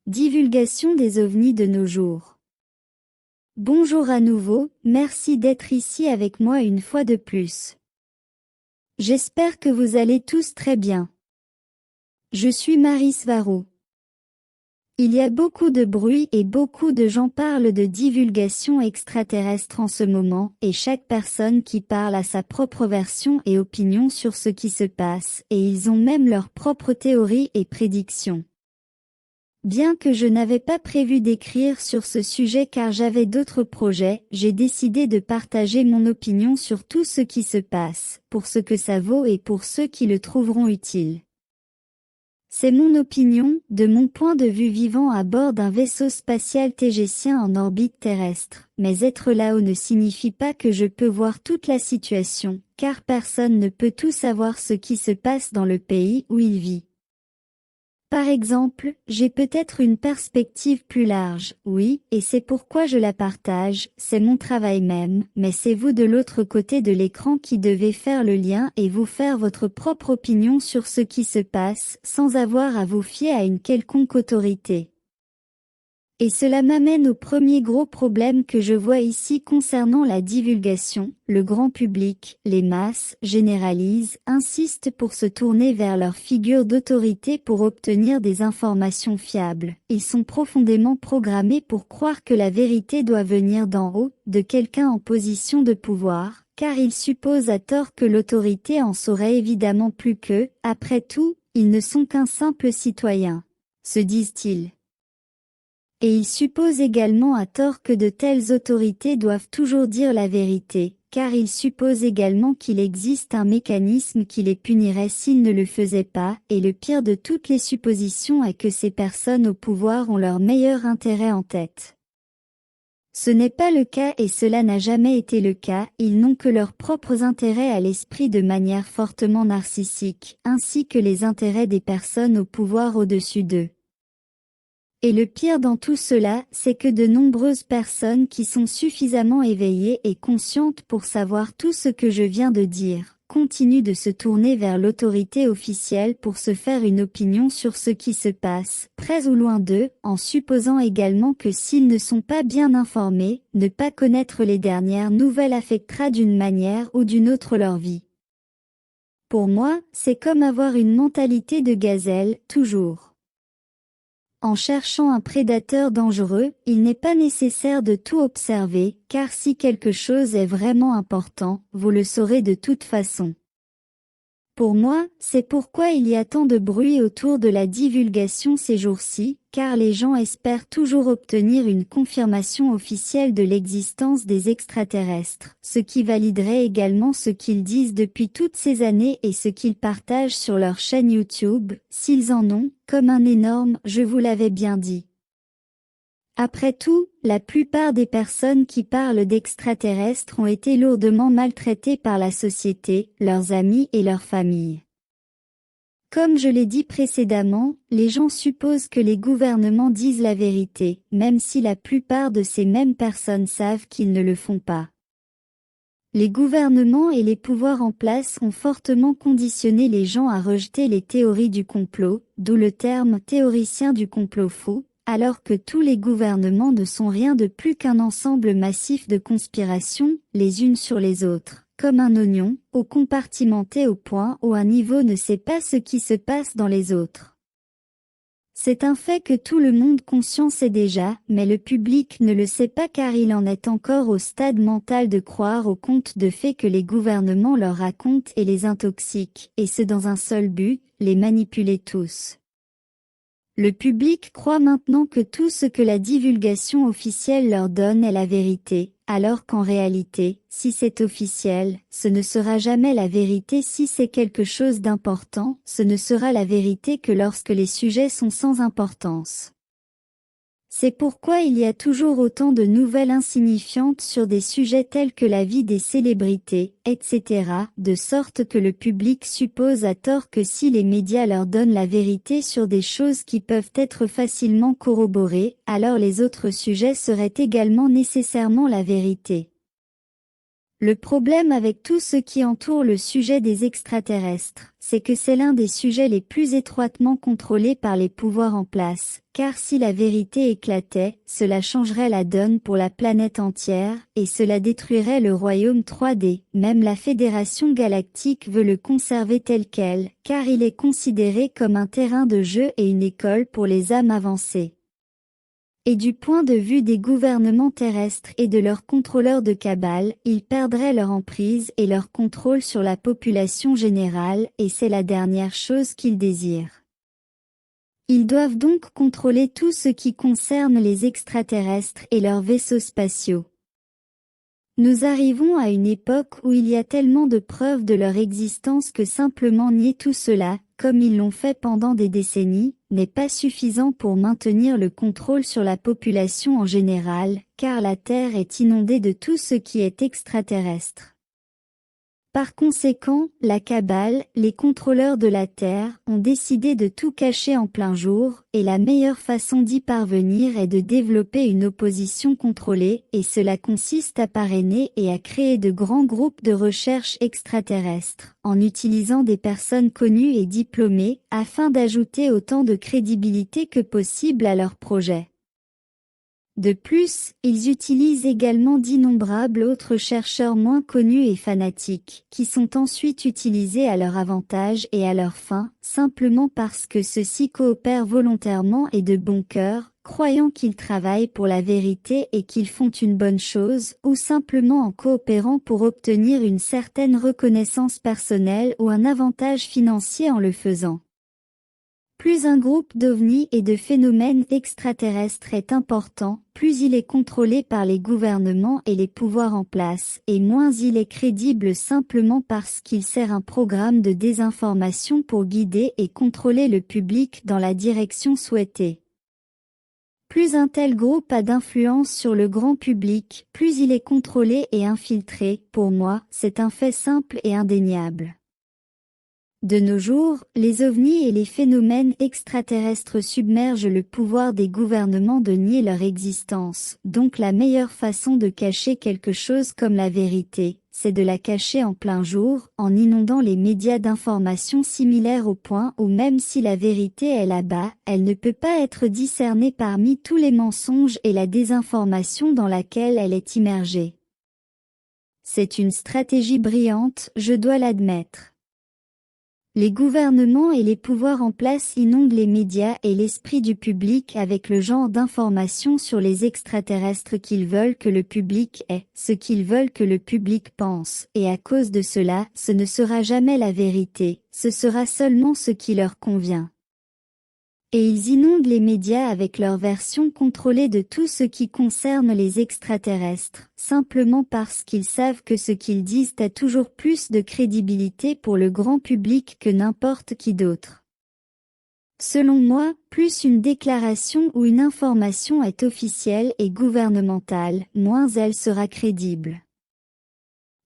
Divulgation des ovnis de nos jours. Bonjour à nouveau, merci d'être ici avec moi une fois de plus. J'espère que vous allez tous très bien. Je suis Marie Svarou. Il y a beaucoup de bruit et beaucoup de gens parlent de divulgation extraterrestre en ce moment, et chaque personne qui parle a sa propre version et opinion sur ce qui se passe, et ils ont même leurs propres théories et prédictions. Bien que je n'avais pas prévu d'écrire sur ce sujet car j'avais d'autres projets, j'ai décidé de partager mon opinion sur tout ce qui se passe, pour ce que ça vaut et pour ceux qui le trouveront utile. C'est mon opinion, de mon point de vue vivant à bord d'un vaisseau spatial tégétien en orbite terrestre, mais être là-haut ne signifie pas que je peux voir toute la situation, car personne ne peut tout savoir ce qui se passe dans le pays où il vit. Par exemple, j'ai peut-être une perspective plus large, oui, et c'est pourquoi je la partage, c'est mon travail même, mais c'est vous de l'autre côté de l'écran qui devez faire le lien et vous faire votre propre opinion sur ce qui se passe, sans avoir à vous fier à une quelconque autorité. Et cela m'amène au premier gros problème que je vois ici concernant la divulgation. Le grand public, les masses, généralisent, insistent pour se tourner vers leur figure d'autorité pour obtenir des informations fiables. Ils sont profondément programmés pour croire que la vérité doit venir d'en haut, de quelqu'un en position de pouvoir, car ils supposent à tort que l'autorité en saurait évidemment plus qu'eux. Après tout, ils ne sont qu'un simple citoyen, se disent-ils. Et il suppose également à tort que de telles autorités doivent toujours dire la vérité, car il suppose également qu'il existe un mécanisme qui les punirait s'ils ne le faisaient pas, et le pire de toutes les suppositions est que ces personnes au pouvoir ont leur meilleur intérêt en tête. Ce n'est pas le cas et cela n'a jamais été le cas, ils n'ont que leurs propres intérêts à l'esprit de manière fortement narcissique, ainsi que les intérêts des personnes au pouvoir au-dessus d'eux. Et le pire dans tout cela, c'est que de nombreuses personnes qui sont suffisamment éveillées et conscientes pour savoir tout ce que je viens de dire, continuent de se tourner vers l'autorité officielle pour se faire une opinion sur ce qui se passe, près ou loin d'eux, en supposant également que s'ils ne sont pas bien informés, ne pas connaître les dernières nouvelles affectera d'une manière ou d'une autre leur vie. Pour moi, c'est comme avoir une mentalité de gazelle, toujours. En cherchant un prédateur dangereux, il n'est pas nécessaire de tout observer, car si quelque chose est vraiment important, vous le saurez de toute façon. Pour moi, c'est pourquoi il y a tant de bruit autour de la divulgation ces jours-ci, car les gens espèrent toujours obtenir une confirmation officielle de l'existence des extraterrestres, ce qui validerait également ce qu'ils disent depuis toutes ces années et ce qu'ils partagent sur leur chaîne YouTube, s'ils en ont, comme un énorme « je vous l'avais bien dit ». Après tout, la plupart des personnes qui parlent d'extraterrestres ont été lourdement maltraitées par la société, leurs amis et leurs familles. Comme je l'ai dit précédemment, les gens supposent que les gouvernements disent la vérité, même si la plupart de ces mêmes personnes savent qu'ils ne le font pas. Les gouvernements et les pouvoirs en place ont fortement conditionné les gens à rejeter les théories du complot, d'où le terme théoricien du complot fou, alors que tous les gouvernements ne sont rien de plus qu'un ensemble massif de conspirations, les unes sur les autres, comme un oignon, compartimenté au point où un niveau ne sait pas ce qui se passe dans les autres. C'est un fait que tout le monde conscient sait déjà, mais le public ne le sait pas car il en est encore au stade mental de croire aux contes de fées que les gouvernements leur racontent et les intoxiquent, et ce dans un seul but, les manipuler tous. Le public croit maintenant que tout ce que la divulgation officielle leur donne est la vérité, alors qu'en réalité, si c'est officiel, ce ne sera jamais la vérité si c'est quelque chose d'important, ce ne sera la vérité que lorsque les sujets sont sans importance. C'est pourquoi il y a toujours autant de nouvelles insignifiantes sur des sujets tels que la vie des célébrités, etc., de sorte que le public suppose à tort que si les médias leur donnent la vérité sur des choses qui peuvent être facilement corroborées, alors les autres sujets seraient également nécessairement la vérité. Le problème avec tout ce qui entoure le sujet des extraterrestres, c'est que c'est l'un des sujets les plus étroitement contrôlés par les pouvoirs en place, car si la vérité éclatait, cela changerait la donne pour la planète entière, et cela détruirait le royaume 3D. Même la Fédération Galactique veut le conserver tel quel, car il est considéré comme un terrain de jeu et une école pour les âmes avancées. Et du point de vue des gouvernements terrestres et de leurs contrôleurs de cabale, ils perdraient leur emprise et leur contrôle sur la population générale, et c'est la dernière chose qu'ils désirent. Ils doivent donc contrôler tout ce qui concerne les extraterrestres et leurs vaisseaux spatiaux. Nous arrivons à une époque où il y a tellement de preuves de leur existence que simplement nier tout cela, comme ils l'ont fait pendant des décennies, n'est pas suffisant pour maintenir le contrôle sur la population en général, car la Terre est inondée de tout ce qui est extraterrestre. Par conséquent, la cabale, les contrôleurs de la Terre, ont décidé de tout cacher en plein jour, et la meilleure façon d'y parvenir est de développer une opposition contrôlée, et cela consiste à parrainer et à créer de grands groupes de recherche extraterrestres, en utilisant des personnes connues et diplômées, afin d'ajouter autant de crédibilité que possible à leur projet. De plus, ils utilisent également d'innombrables autres chercheurs moins connus et fanatiques, qui sont ensuite utilisés à leur avantage et à leur fin, simplement parce que ceux-ci coopèrent volontairement et de bon cœur, croyant qu'ils travaillent pour la vérité et qu'ils font une bonne chose, ou simplement en coopérant pour obtenir une certaine reconnaissance personnelle ou un avantage financier en le faisant. Plus un groupe d'ovnis et de phénomènes extraterrestres est important, plus il est contrôlé par les gouvernements et les pouvoirs en place, et moins il est crédible simplement parce qu'il sert un programme de désinformation pour guider et contrôler le public dans la direction souhaitée. Plus un tel groupe a d'influence sur le grand public, plus il est contrôlé et infiltré. Pour moi, c'est un fait simple et indéniable. De nos jours, les ovnis et les phénomènes extraterrestres submergent le pouvoir des gouvernements de nier leur existence, donc la meilleure façon de cacher quelque chose comme la vérité, c'est de la cacher en plein jour, en inondant les médias d'informations similaires au point où même si la vérité est là-bas, elle ne peut pas être discernée parmi tous les mensonges et la désinformation dans laquelle elle est immergée. C'est une stratégie brillante, je dois l'admettre. Les gouvernements et les pouvoirs en place inondent les médias et l'esprit du public avec le genre d'informations sur les extraterrestres qu'ils veulent que le public ait, ce qu'ils veulent que le public pense, et à cause de cela, ce ne sera jamais la vérité, ce sera seulement ce qui leur convient. Et ils inondent les médias avec leur version contrôlée de tout ce qui concerne les extraterrestres, simplement parce qu'ils savent que ce qu'ils disent a toujours plus de crédibilité pour le grand public que n'importe qui d'autre. Selon moi, plus une déclaration ou une information est officielle et gouvernementale, moins elle sera crédible.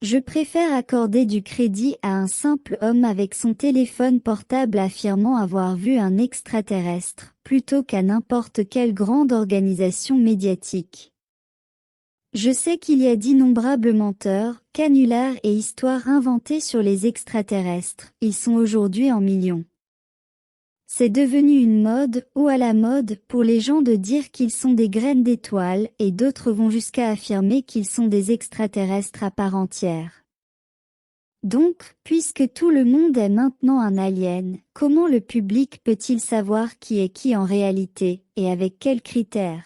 Je préfère accorder du crédit à un simple homme avec son téléphone portable affirmant avoir vu un extraterrestre, plutôt qu'à n'importe quelle grande organisation médiatique. Je sais qu'il y a d'innombrables menteurs, canulars et histoires inventées sur les extraterrestres, ils sont aujourd'hui en millions. C'est devenu une mode, ou à la mode, pour les gens de dire qu'ils sont des graines d'étoiles, et d'autres vont jusqu'à affirmer qu'ils sont des extraterrestres à part entière. Donc, puisque tout le monde est maintenant un alien, comment le public peut-il savoir qui est qui en réalité, et avec quels critères?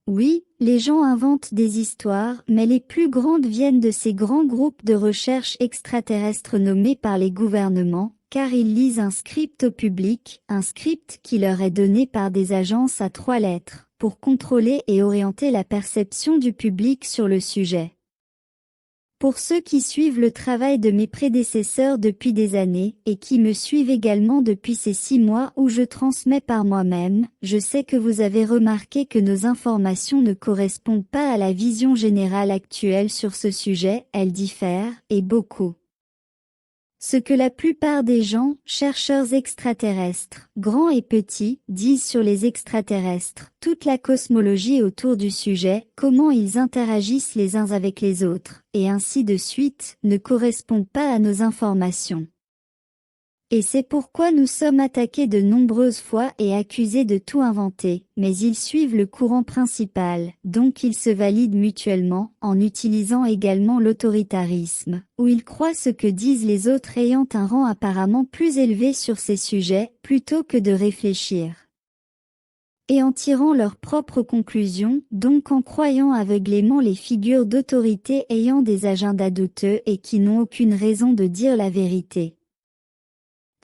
Oui, les gens inventent des histoires, mais les plus grandes viennent de ces grands groupes de recherche extraterrestres nommés par les gouvernements, car ils lisent un script au public, un script qui leur est donné par des agences à 3 lettres, pour contrôler et orienter la perception du public sur le sujet. Pour ceux qui suivent le travail de mes prédécesseurs depuis des années, et qui me suivent également depuis ces 6 mois où je transmets par moi-même, je sais que vous avez remarqué que nos informations ne correspondent pas à la vision générale actuelle sur ce sujet, elles diffèrent, et beaucoup. Ce que la plupart des gens, chercheurs extraterrestres, grands et petits, disent sur les extraterrestres, toute la cosmologie autour du sujet, comment ils interagissent les uns avec les autres, et ainsi de suite, ne correspond pas à nos informations. Et c'est pourquoi nous sommes attaqués de nombreuses fois et accusés de tout inventer, mais ils suivent le courant principal, donc ils se valident mutuellement, en utilisant également l'autoritarisme, où ils croient ce que disent les autres ayant un rang apparemment plus élevé sur ces sujets, plutôt que de réfléchir. Et en tirant leurs propres conclusions, donc en croyant aveuglément les figures d'autorité ayant des agendas douteux et qui n'ont aucune raison de dire la vérité.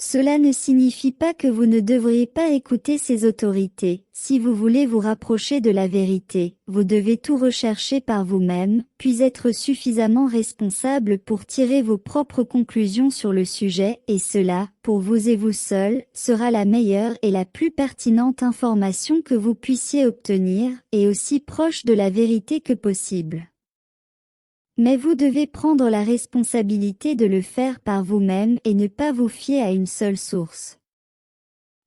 Cela ne signifie pas que vous ne devriez pas écouter ces autorités. Si vous voulez vous rapprocher de la vérité, vous devez tout rechercher par vous-même, puis être suffisamment responsable pour tirer vos propres conclusions sur le sujet, et cela, pour vous et vous seul, sera la meilleure et la plus pertinente information que vous puissiez obtenir, et aussi proche de la vérité que possible. Mais vous devez prendre la responsabilité de le faire par vous-même et ne pas vous fier à une seule source.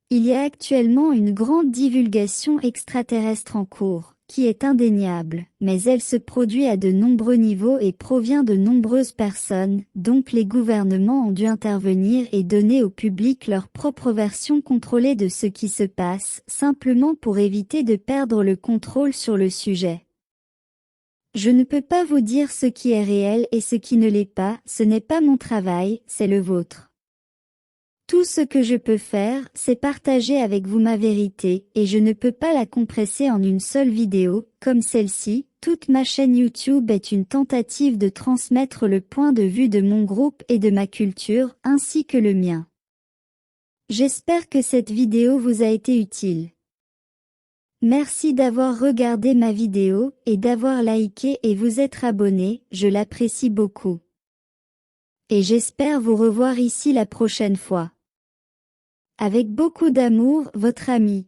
Il y a actuellement une grande divulgation extraterrestre en cours, qui est indéniable, mais elle se produit à de nombreux niveaux et provient de nombreuses personnes, donc les gouvernements ont dû intervenir et donner au public leur propre version contrôlée de ce qui se passe, simplement pour éviter de perdre le contrôle sur le sujet. Je ne peux pas vous dire ce qui est réel et ce qui ne l'est pas, ce n'est pas mon travail, c'est le vôtre. Tout ce que je peux faire, c'est partager avec vous ma vérité, et je ne peux pas la compresser en une seule vidéo, comme celle-ci. Toute ma chaîne YouTube est une tentative de transmettre le point de vue de mon groupe et de ma culture, ainsi que le mien. J'espère que cette vidéo vous a été utile. Merci d'avoir regardé ma vidéo et d'avoir liké et vous être abonné, je l'apprécie beaucoup. Et j'espère vous revoir ici la prochaine fois. Avec beaucoup d'amour, votre amie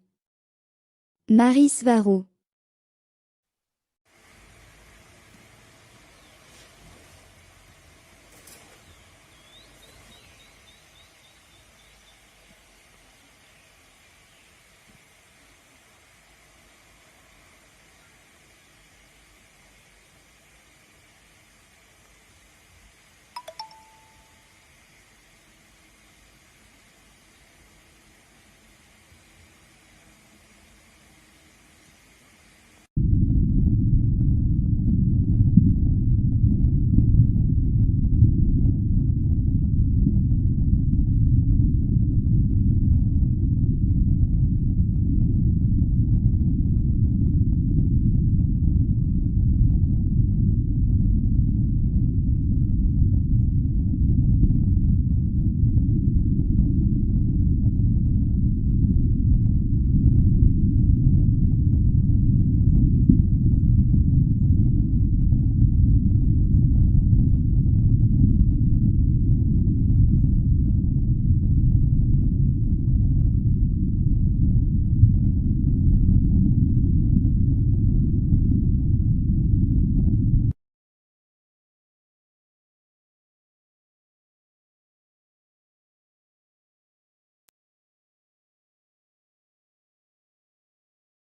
Marie Svaro.